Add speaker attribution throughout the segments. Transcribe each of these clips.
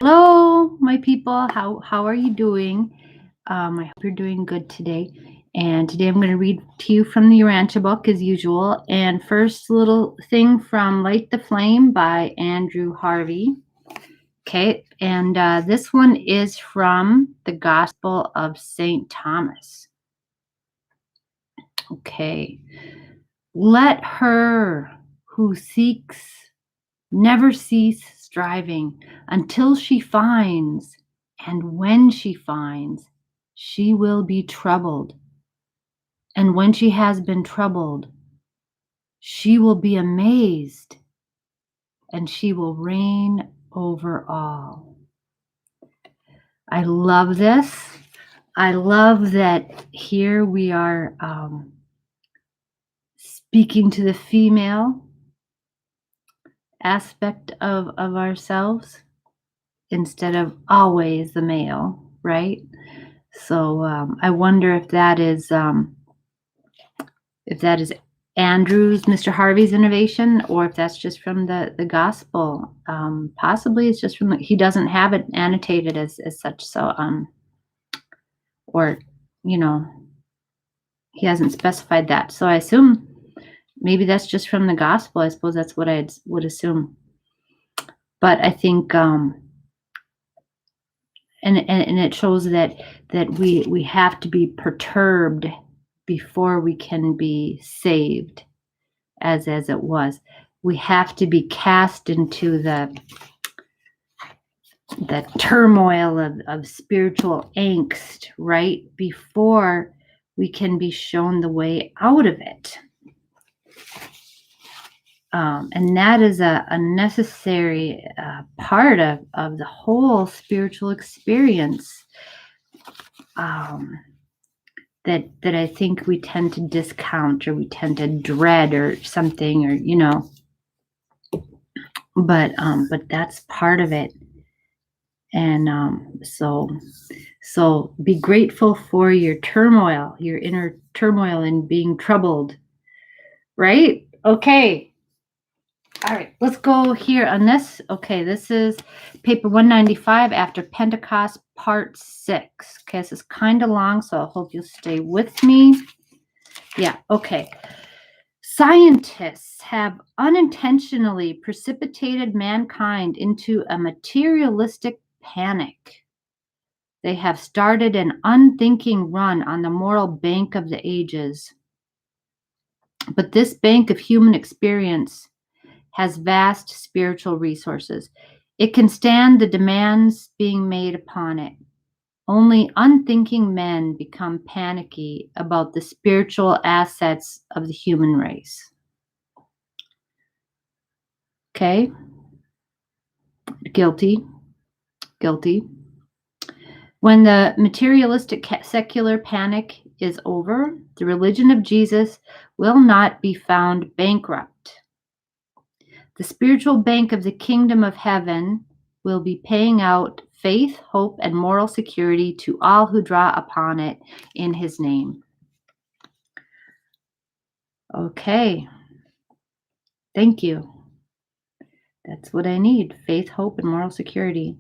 Speaker 1: Hello, my people. How are you doing? I hope you're doing good today. And today I'm going to read to you from the Urantia book as usual. And first, little thing from Light the Flame by Andrew Harvey. Okay, and this one is from the Gospel of St. Thomas. Okay, let her who seeks never cease striving until she finds, and when she finds, she will be troubled. And when she has been troubled, she will be amazed, and she will reign over all. I love this. I love that here we are speaking to the female aspect of ourselves instead of always the male, right? So I wonder if that is Andrew's, Mr. Harvey's innovation, or if that's just from the gospel. Possibly it's just from he doesn't have it annotated as such. So or you know he hasn't specified that. So I assume maybe that's just from the gospel. I suppose that's what I would assume. But I think and it shows that we have to be perturbed before we can be saved, as it was. We have to be cast into the turmoil of spiritual angst, right, before we can be shown the way out of it. And that is a necessary part of the whole spiritual experience that I think we tend to discount, or we tend to dread, or something, or but that's part of it. And so be grateful for your turmoil, your inner turmoil, and being troubled, right? Okay. All right, let's go here on this. Okay, this is paper 195 after Pentecost, part 6. Okay, this is kind of long, so I hope you'll stay with me. Yeah, okay. Scientists have unintentionally precipitated mankind into a materialistic panic. They have started an unthinking run on the moral bank of the ages. But this bank of human experience has vast spiritual resources. It can stand the demands being made upon it. Only unthinking men become panicky about the spiritual assets of the human race. Okay? Guilty. When the materialistic secular panic is over, the religion of Jesus will not be found bankrupt. The spiritual bank of the kingdom of heaven will be paying out faith, hope, and moral security to all who draw upon it in his name. Okay. Thank you. That's what I need: faith, hope, and moral security.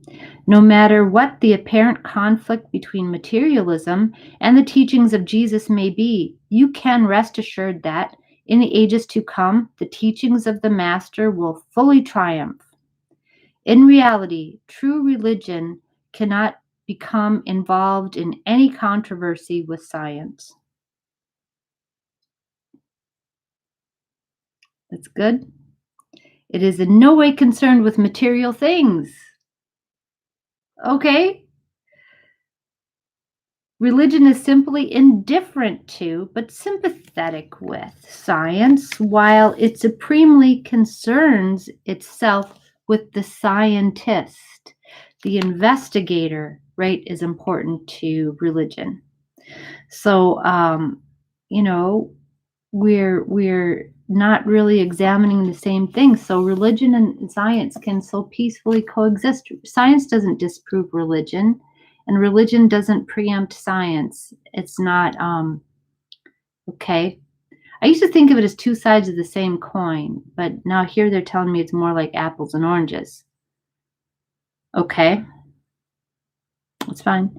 Speaker 1: No matter what the apparent conflict between materialism and the teachings of Jesus may be, you can rest assured that in the ages to come, the teachings of the Master will fully triumph. In reality, true religion cannot become involved in any controversy with science. That's good. It is in no way concerned with material things. Okay? Religion is simply indifferent to, but sympathetic with, science, while it supremely concerns itself with the scientist. The investigator, right, is important to religion. So, we're not really examining the same thing. So religion and science can so peacefully coexist. Science doesn't disprove religion, and religion doesn't preempt science. It's not, okay. I used to think of it as two sides of the same coin, but now here they're telling me it's more like apples and oranges. Okay, that's fine.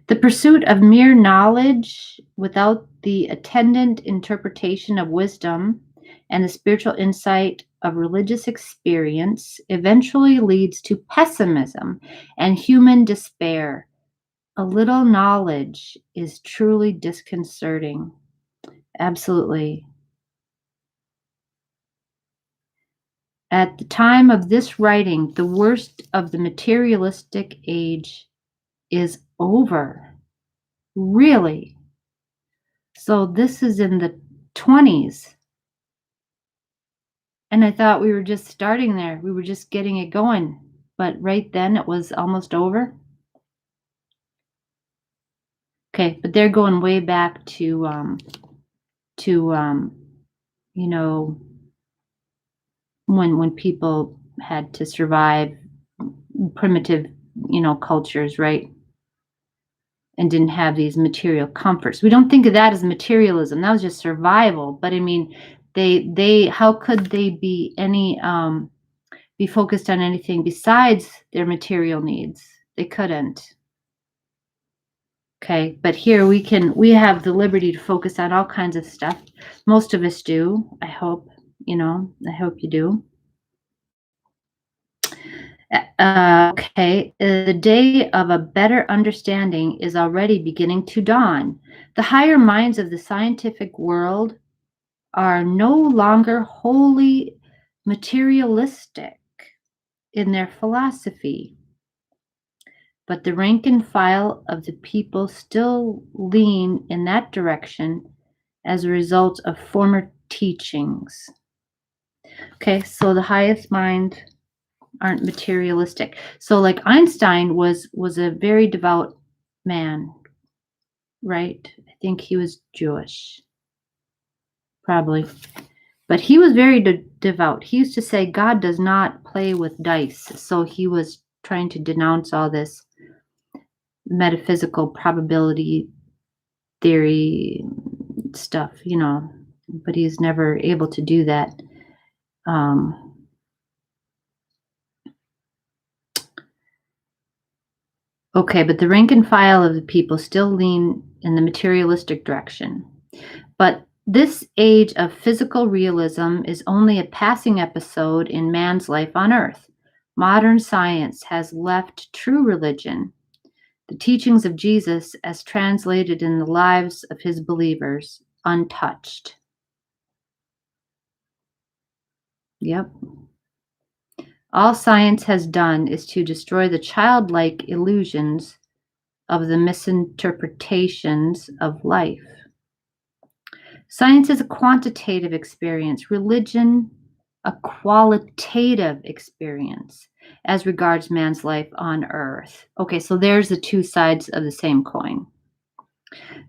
Speaker 1: The pursuit of mere knowledge without the attendant interpretation of wisdom and the spiritual insight of religious experience eventually leads to pessimism and human despair. A little knowledge is truly disconcerting. Absolutely. At the time of this writing, the worst of the materialistic age is over. Really? So this is in the 20s. And I thought we were just starting there. We were just getting it going. But right then it was almost over. Okay, but they're going way back to you know, when people had to survive primitive, cultures, right? And didn't have these material comforts. We don't think of that as materialism. That was just survival. But I mean, they how could they be focused on anything besides their material needs? They couldn't. Okay, but here we have the liberty to focus on all kinds of stuff. Most of us do. I hope, I hope you do. Okay, the day of a better understanding is already beginning to dawn. The higher minds of the scientific world are no longer wholly materialistic in their philosophy, but the rank and file of the people still lean in that direction as a result of former teachings. Okay, so the highest mind aren't materialistic. So like Einstein was a very devout man, right? I think he was Jewish, probably. But he was very devout. He used to say God does not play with dice. So he was trying to denounce all this metaphysical probability theory stuff, but he's never able to do that. Okay, but the rank and file of the people still lean in the materialistic direction. But this age of physical realism is only a passing episode in man's life on earth. Modern science has left true religion, the teachings of Jesus as translated in the lives of his believers, untouched. Yep. All science has done is to destroy the childlike illusions of the misinterpretations of life. Science is a quantitative experience, religion, a qualitative experience as regards man's life on earth. Okay, so there's the two sides of the same coin.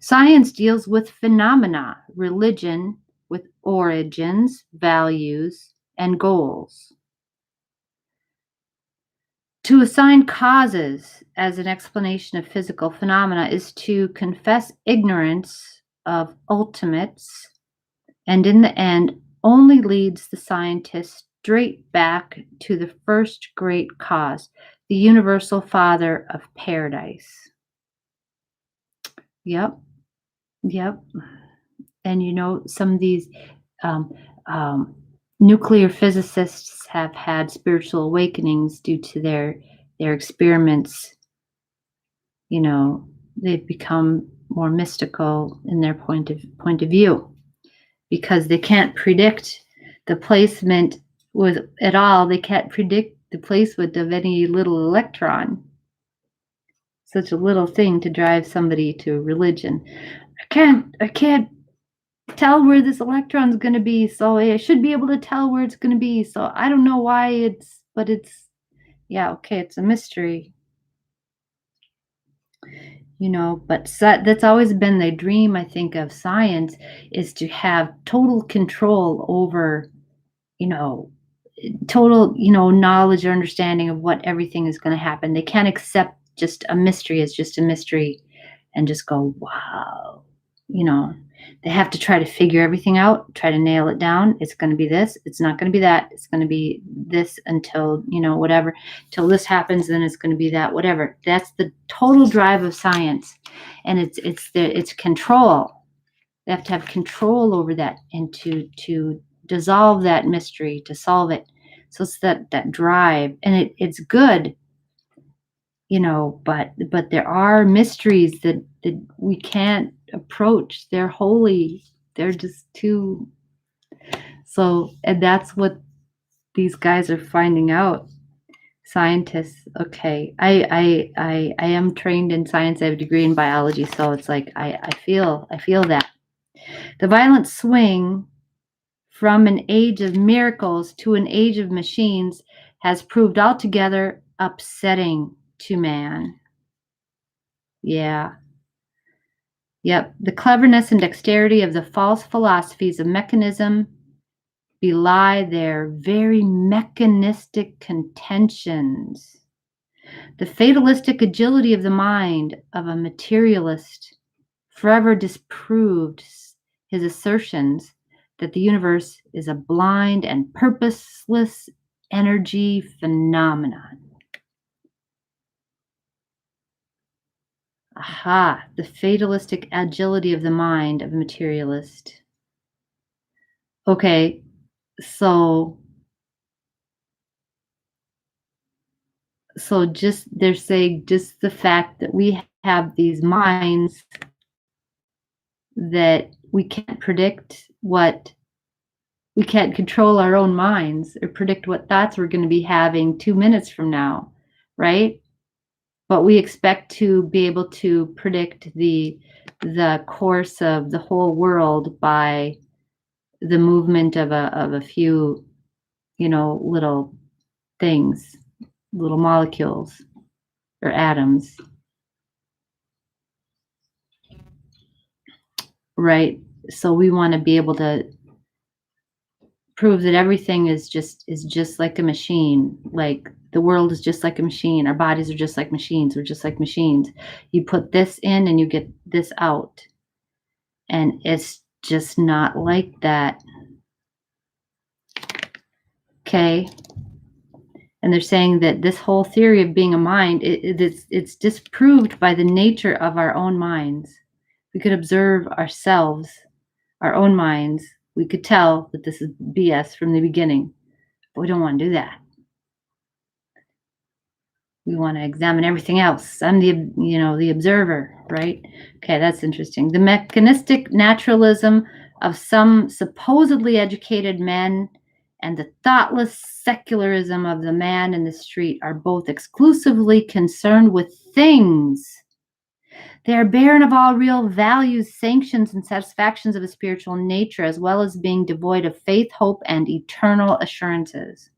Speaker 1: Science deals with phenomena, religion with origins, values, and goals. To assign causes as an explanation of physical phenomena is to confess ignorance of ultimates, and in the end, only leads the scientist straight back to the first great cause, the universal father of paradise. Yep, yep. And some of these um, um, nuclear physicists have had spiritual awakenings due to their experiments. They've become more mystical in their point of view because they can't predict the placement with at all. They can't predict the placement of any little electron. Such a little thing to drive somebody to religion. I can't tell where this electron's going to be, so I should be able to tell where it's going to be. So I don't know why but it's, yeah, okay, it's a mystery. But that's always been the dream, I think, of science, is to have total control over, total, knowledge or understanding of what everything is going to happen. They can't accept just a mystery as just a mystery and just go, wow, They have to try to figure everything out, try to nail it down. It's going to be this. It's not going to be that. It's going to be this until, whatever, till this happens, then it's going to be that, whatever. That's the total drive of science. And it's control. They have to have control over that and to dissolve that mystery, to solve it. So it's that drive, and it's good, but there are mysteries that we can't approach. They're holy. They're just too. So, and that's what these guys are finding out. Scientists. Okay, I am trained in science. I have a degree in biology, so it's like I feel that the violent swing from an age of miracles to an age of machines has proved altogether upsetting to man. Yeah. Yep. The cleverness and dexterity of the false philosophies of mechanism belie their very mechanistic contentions. The fatalistic agility of the mind of a materialist forever disproved his assertions that the universe is a blind and purposeless energy phenomenon. Aha, the fatalistic agility of the mind of a materialist. Okay, so just they're saying just the fact that we have these minds that we can't predict we can't control our own minds or predict what thoughts we're going to be having 2 minutes from now, right? But we expect to be able to predict the course of the whole world by the movement of a few, little things, little molecules or atoms, right? So we want to be able to prove that everything is just like a machine. Like the world is just like a machine. Our bodies are just like machines. We're just like machines. You put this in and you get this out. And it's just not like that. Okay. And they're saying that this whole theory of being a mind, it's disproved by the nature of our own minds. We could observe ourselves, our own minds. We could tell that this is BS from the beginning, but we don't want to do that. We want to examine everything else. I'm the observer, right? Okay, that's interesting. The mechanistic naturalism of some supposedly educated men and the thoughtless secularism of the man in the street are both exclusively concerned with things. They are barren of all real values, sanctions, and satisfactions of a spiritual nature, as well as being devoid of faith, hope, and eternal assurances.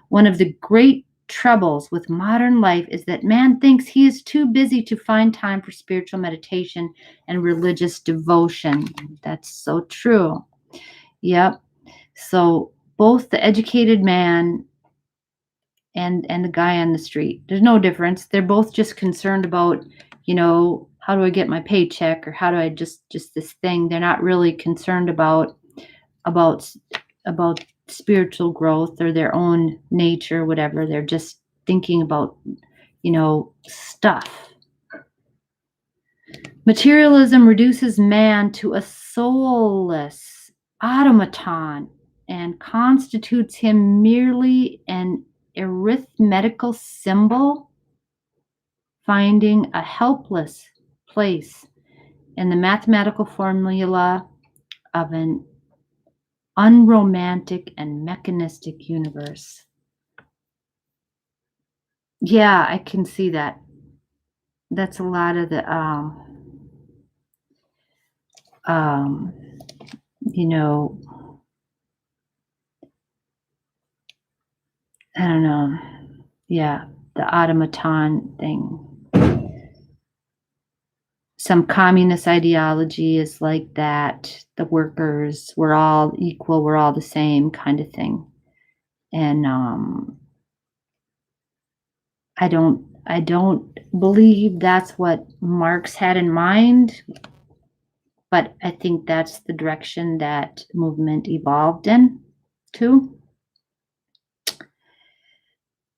Speaker 1: One of the great troubles with modern life is that man thinks he is too busy to find time for spiritual meditation and religious devotion. That's so true. Yep. So both the educated man and the guy on the street, there's no difference. They're both just concerned about, how do I get my paycheck, or how do I just this thing. They're not really concerned about spiritual growth or their own nature, whatever. They're just thinking about, stuff. Materialism reduces man to a soulless automaton and constitutes him merely an arithmetical symbol, finding a helpless place in the mathematical formula of an unromantic and mechanistic universe. Yeah, I can see that. That's a lot of the I don't know. Yeah, the automaton thing. Some communist ideology is like that. The workers, we're all equal, we're all the same kind of thing. And I don't believe that's what Marx had in mind, but I think that's the direction that movement evolved in to.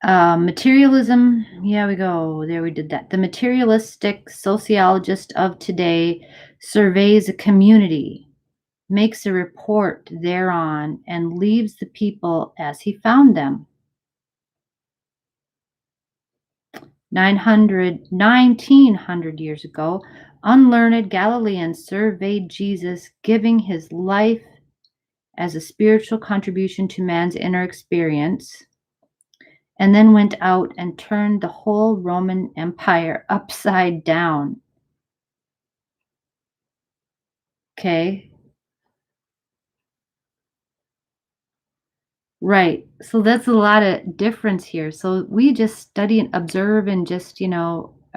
Speaker 1: Materialism, yeah, we go. There we did that. The materialistic sociologist of today surveys a community, makes a report thereon, and leaves the people as he found them. 1900 years ago, unlearned Galileans surveyed Jesus, giving his life as a spiritual contribution to man's inner experience, and then went out and turned the whole Roman Empire upside down. Okay, right. So that's a lot of difference here. So we just study and observe and just,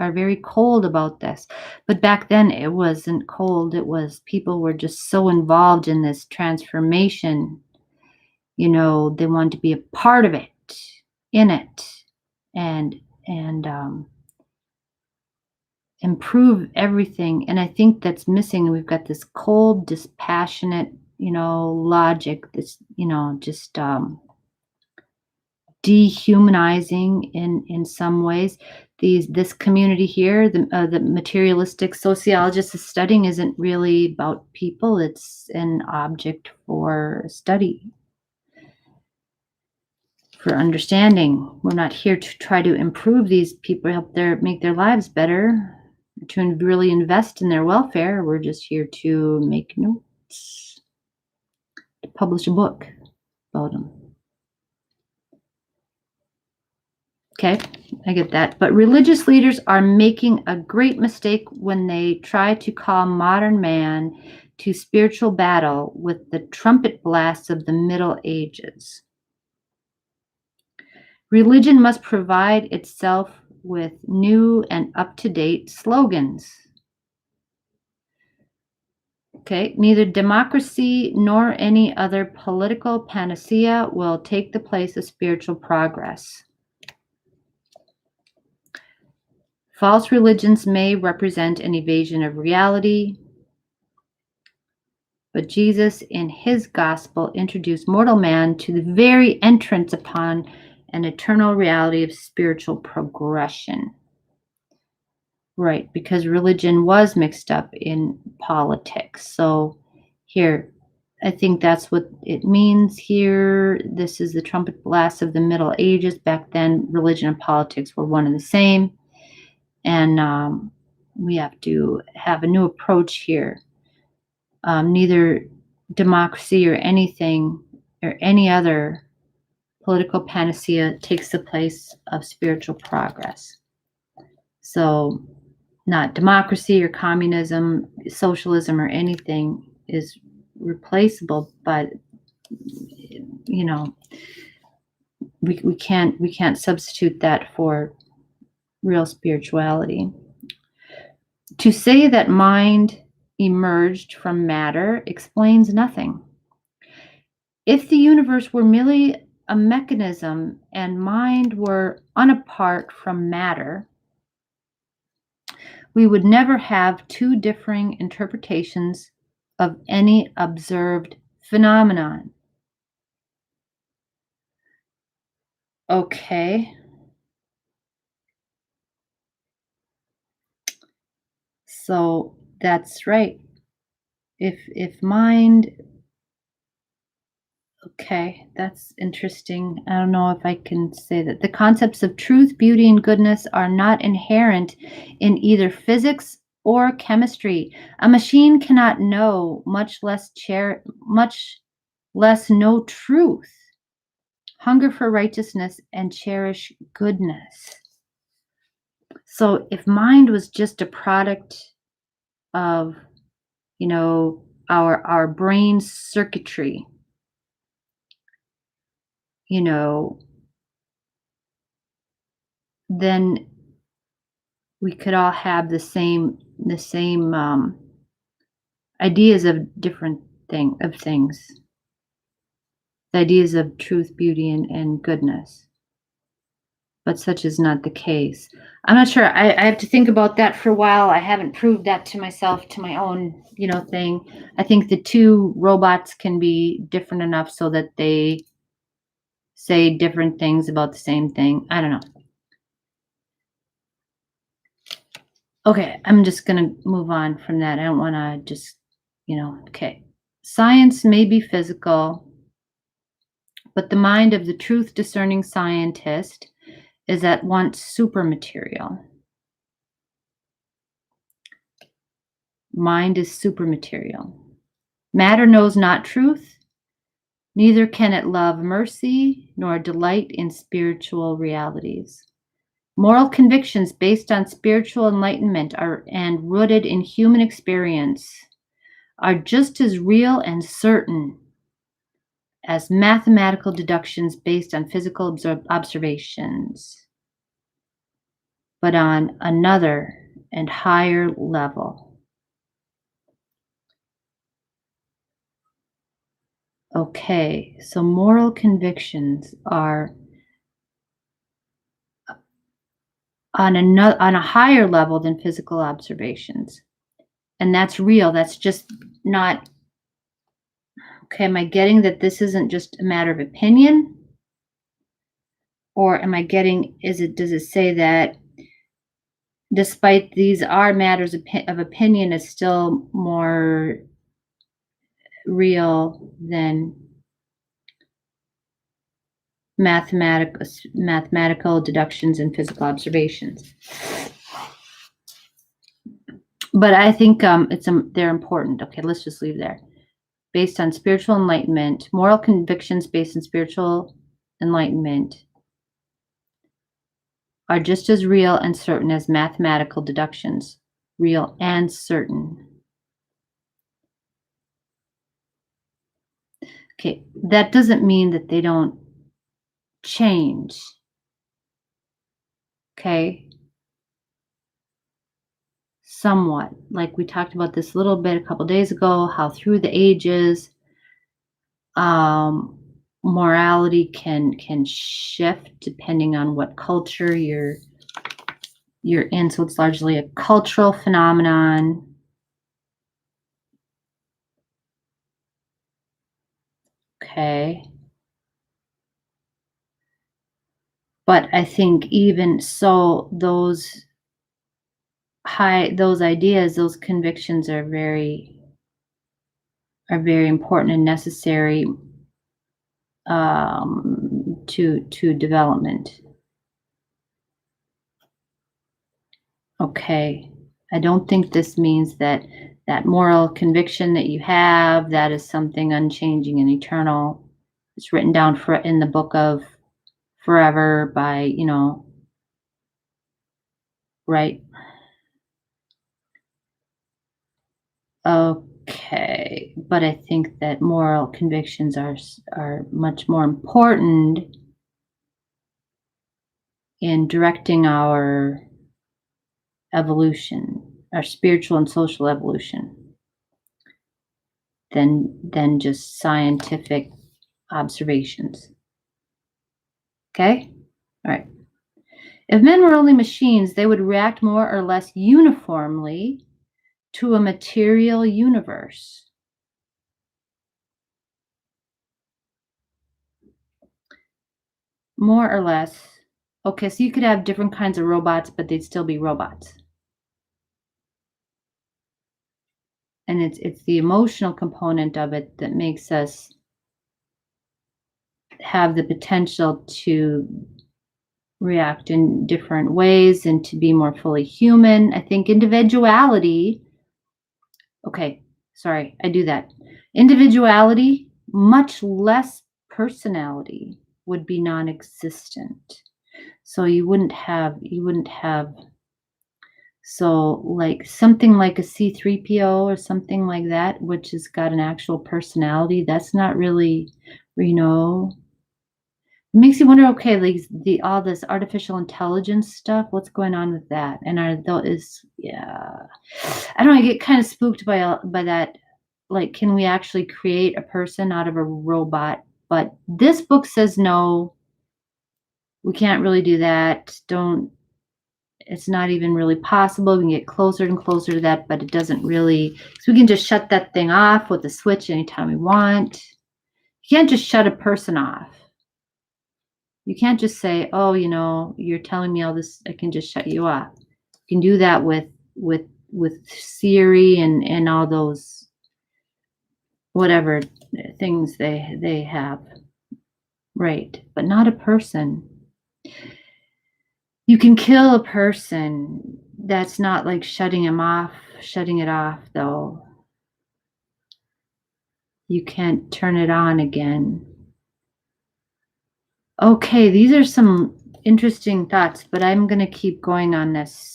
Speaker 1: are very cold about this. But back then it wasn't cold. It was people were just so involved in this transformation. They wanted to be a part of it, in it, and and improve everything. And I think that's missing. We've got this cold, dispassionate, logic, this, just dehumanizing in some ways. This community here, the materialistic sociologist is studying, isn't really about people. It's an object for study, for understanding. We're not here to try to improve these people, make their lives better, to really invest in their welfare. We're just here to make notes, to publish a book about them. Okay, I get that. But religious leaders are making a great mistake when they try to call modern man to spiritual battle with the trumpet blasts of the Middle Ages. Religion must provide itself with new and up-to-date slogans. Okay, neither democracy nor any other political panacea will take the place of spiritual progress. False religions may represent an evasion of reality, but Jesus in his gospel introduced mortal man to the very entrance upon an eternal reality of spiritual progression. Right, because religion was mixed up in politics. So here, I think that's what it means here. This is the trumpet blast of the Middle Ages. Back then, religion and politics were one and the same. And we have to have a new approach here. Neither democracy or anything or any other political panacea takes the place of spiritual progress. So not democracy or communism, socialism, or anything is replaceable, but we can't substitute that for real spirituality. To say that mind emerged from matter explains nothing. If the universe were merely a mechanism and mind were unapart from matter, we would never have two differing interpretations of any observed phenomenon. Okay. So that's right. If mind, okay, that's interesting. I don't know if I can say that. The concepts of truth, beauty, and goodness are not inherent in either physics or chemistry. A machine cannot know, much less know truth, hunger for righteousness, and cherish goodness. So if mind was just a product of, our brain circuitry, then we could all have the same ideas of things, the ideas of truth, beauty, and goodness. but such is not the case. I'm not sure. I have to think about that for a while. I haven't proved that to myself, to my own, thing. I think the two robots can be different enough so that they say different things about the same thing. I don't know. Okay, I'm just going to move on from that. I don't want to just, okay. Science may be physical, but the mind of the truth discerning scientist is at once supermaterial. Mind is supermaterial. Matter knows not truth, neither can it love mercy nor delight in spiritual realities. Moral convictions based on spiritual enlightenment and rooted in human experience are just as real and certain as mathematical deductions based on physical observations, but on another and higher level. Okay, so moral convictions are on a higher level than physical observations. And that's real. That's just not okay. Am I getting that this isn't just a matter of opinion? Or am I getting, does it say that despite these are matters of opinion, it's still more real than mathematical deductions and physical observations? But I think they're important. Okay, let's just leave there. Based on spiritual enlightenment, moral convictions based on spiritual enlightenment are just as real and certain as mathematical deductions, real and certain. Okay, that doesn't mean that they don't change. Okay, somewhat. Like we talked about this a little bit a couple days ago, how through the ages, morality can shift depending on what culture you're in. So it's largely a cultural phenomenon. Okay. But I think even so, those ideas, those convictions are very important and necessary to development. Okay. I don't think this means that moral conviction that you have, that is something unchanging and eternal. It's written down in the book of forever by, right? Okay. But I think that moral convictions are much more important in directing our evolution, our spiritual and social evolution, than just scientific observations. Okay? All right. If men were only machines, they would react more or less uniformly to a material universe. More or less. Okay, so you could have different kinds of robots, but they'd still be robots. And it's the emotional component of it that makes us have the potential to react in different ways and to be more fully human. I think individuality, okay, sorry, I do that. Individuality, much less personality, would be non-existent. So you wouldn't have so like something like a C3PO or something like that, which has got an actual personality. That's not really, it makes you wonder, okay, like all this artificial intelligence stuff, what's going on with that? And I don't know, I get kind of spooked by that. Like, can we actually create a person out of a robot? But this book says no. We can't really do that. Don't It's not even really possible. We can get closer and closer to that, but it doesn't really, so we can just shut that thing off with a switch anytime we want. You can't just shut a person off. You can't just say, oh, you're telling me all this, I can just shut you off. You can do that with with Siri and all those whatever things they have. Right. But not a person. You can kill a person. That's not like shutting it off though. You can't turn it on again. Okay, these are some interesting thoughts, but I'm going to keep going on this.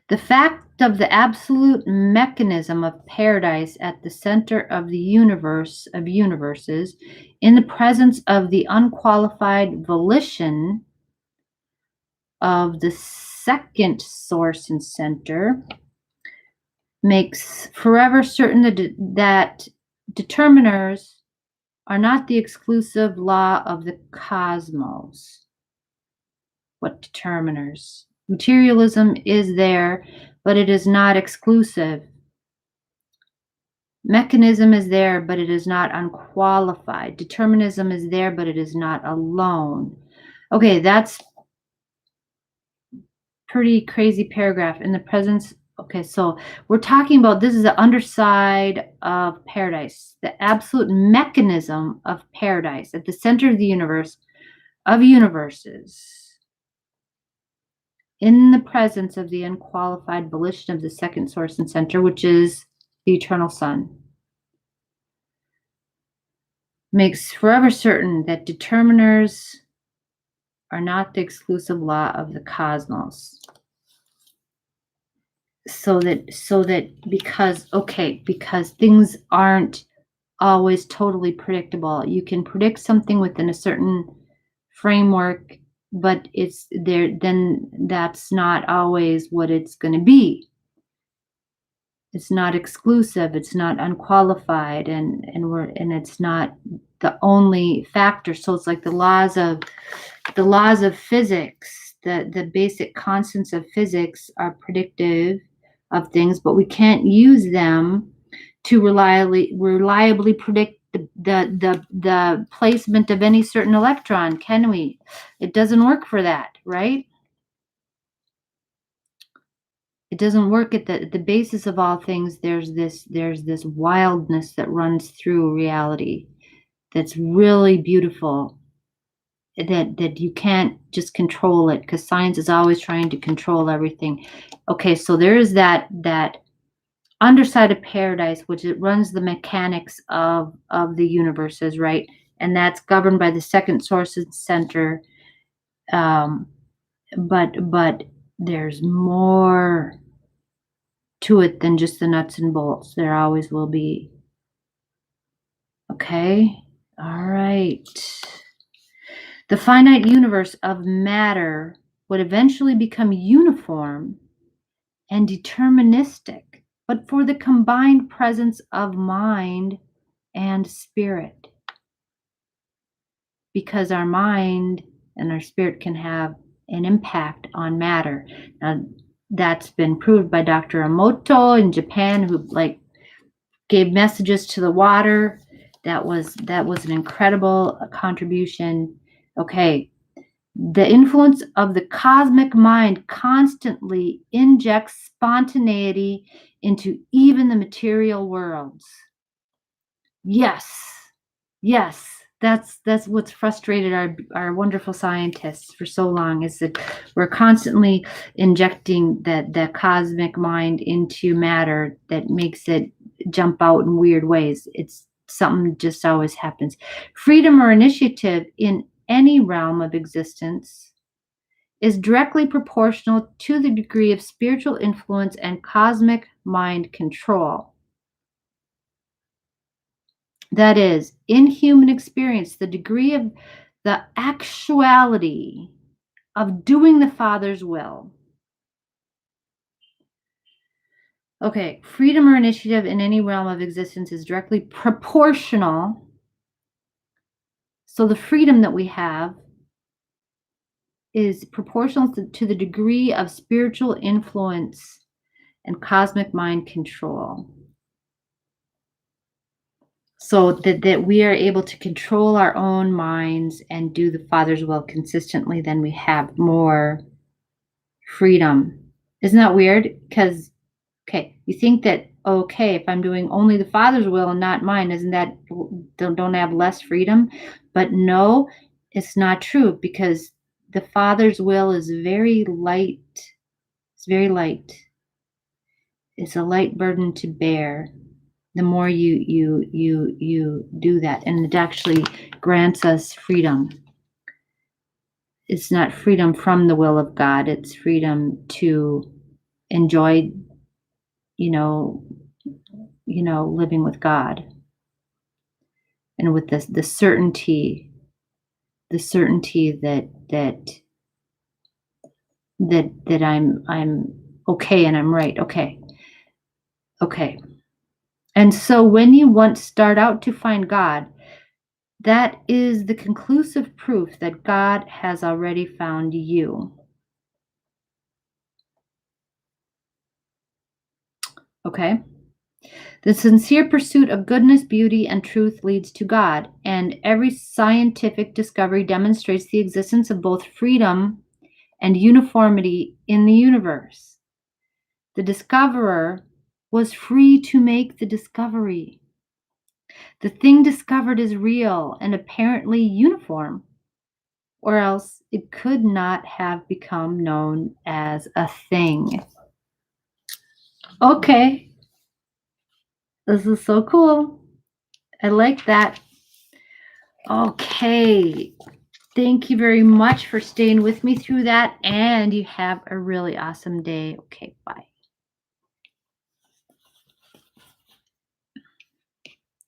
Speaker 1: The fact of the absolute mechanism of paradise at the center of the universe of universes, in the presence of the unqualified volition of the second source and center, makes forever certain that determiners are not the exclusive law of the cosmos. What determiners? Materialism is there, but it is not exclusive. Mechanism is there, but it is not unqualified. Determinism is there, but it is not alone. Okay, that's pretty crazy paragraph. In the presence, okay, so we're talking about, this is the underside of paradise, the absolute mechanism of paradise at the center of the universe, of universes, in the presence of the unqualified volition of the second source and center, which is the eternal Son, makes forever certain that determiners are not the exclusive law of the cosmos. So that because things aren't always totally predictable. You can predict something within a certain framework, but it's there, then that's not always what it's going to be. It's not exclusive, it's not unqualified, and it's not the only factor. So it's like the laws of physics, the basic constants of physics are predictive of things, but we can't use them to reliably predict the placement of any certain electron, can we? It doesn't work for that, right? It doesn't work at the basis of all things. There's this wildness that runs through reality that's really beautiful, that you can't just control it, because science is always trying to control everything. Okay, so there is that underside of paradise, which it runs the mechanics of the universes, right? And that's governed by the second source and center. But there's more to it than just the nuts and bolts. There always will be. Okay, all right. The finite universe of matter would eventually become uniform and deterministic, but for the combined presence of mind and spirit. Because our mind and our spirit can have an impact on matter. Now, that's been proved by Dr. Emoto in Japan, who gave messages to the water. That was an incredible contribution. Okay, the influence of the cosmic mind constantly injects spontaneity into even the material worlds. Yes, that's what's frustrated our wonderful scientists for so long, is that we're constantly injecting the cosmic mind into matter that makes it jump out in weird ways. It's something just always happens. Freedom or initiative in any realm of existence is directly proportional to the degree of spiritual influence and cosmic mind control. That is, in human experience, the degree of the actuality of doing the Father's will. Okay, freedom or initiative in any realm of existence is directly proportional. So the freedom that we have is proportional to the degree of spiritual influence and cosmic mind control. So that we are able to control our own minds and do the Father's will consistently, then we have more freedom. Isn't that weird? Because, okay, you think that, okay, if I'm doing only the Father's will and not mine, isn't that, don't I have less freedom? But no, it's not true, because the Father's will is very light. It's very light. It's a light burden to bear. The more you do that, and it actually grants us freedom. It's not freedom from the will of God, it's freedom to enjoy, you know, living with God, and with this the certainty that I'm okay and I'm right. Okay. Okay. And so when you once start out to find God, that is the conclusive proof that God has already found you. Okay? The sincere pursuit of goodness, beauty, and truth leads to God, and every scientific discovery demonstrates the existence of both freedom and uniformity in the universe. The discoverer was free to make the discovery. The thing discovered is real and apparently uniform, or else it could not have become known as a thing. Okay, this is so cool. I like that. Okay, thank you very much for staying with me through that, and you have a really awesome day. Okay, bye.